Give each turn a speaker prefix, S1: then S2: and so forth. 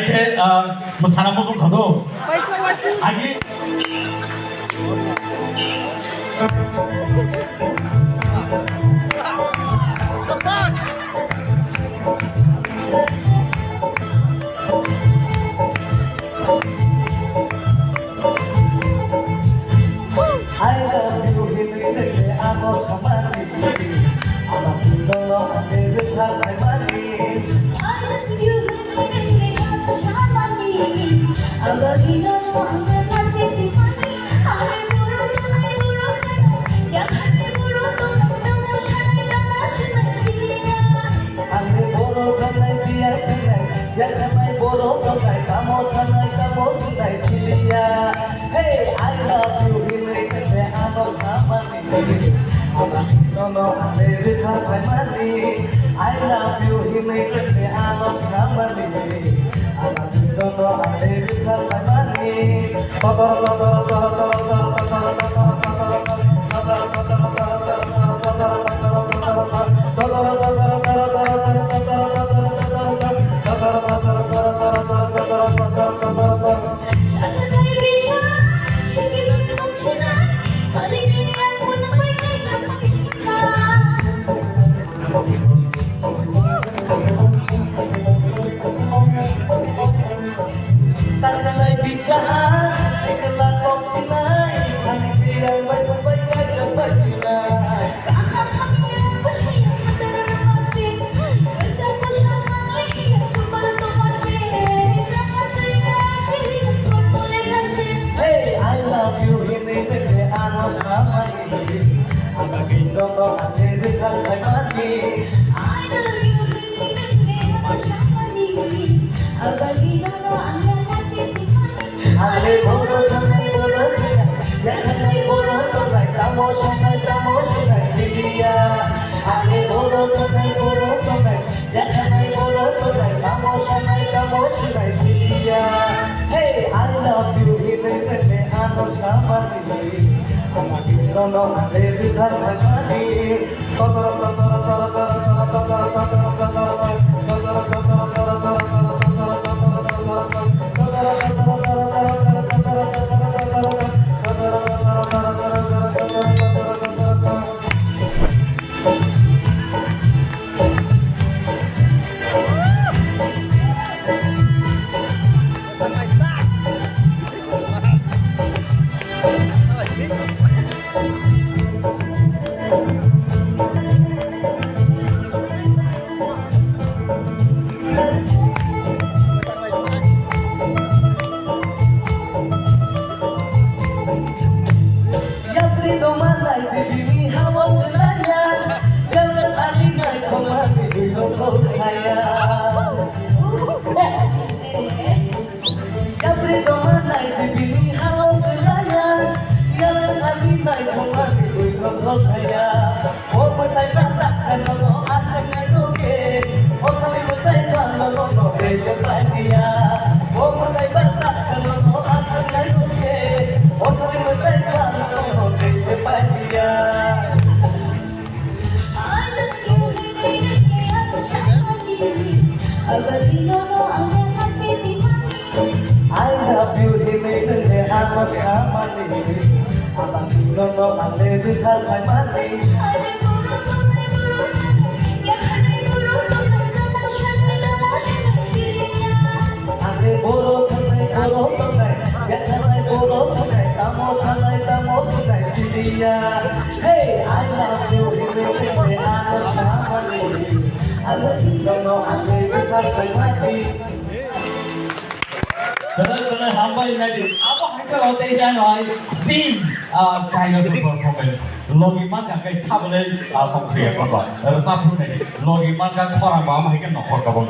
S1: 이렇게 뭐 사람 모습 가도 아기 I love you 힘들게 아무 사만이 아마 불러 내를 살아야 말이
S2: I love you 힘들게 아무 사만이 아마 이런 마음을 가지지 마니 하늘 물어잖아 야 하늘 물어도 너무 사랑이 나시는
S1: 하늘 보러 간날 비야 야 가만히 보러 간날 까못 산날 지리야 Hey I love you 힘들게 아무 사만이 너너 하늘을 살아야 말이 I love you 힘들게 아무 사만이 너너 하늘을 살아야 말이 Takkan bisa sekelar kau sinai, hanya bilang baik. tangkai boro tangkai janganai boro tangkai kamu sanai silia. Hey, I love you ini kene anu sama ini. Amagi nono ade bitar mani. I love you, he made the day I was money. Abang kita no ande bitar mani. Ande boro tangkai, janganai boro tangkai, kamu sanai silia. Hey, I love you, he made the day I was money. Abang kita no ande bitar mani.
S3: Benar-benar hamba ini, apa kita roti jangan sin kaya tu performance. Logiman kan kaya sabun komplit apa, tapi pun ini logiman kan orang bawa mereka nak korban.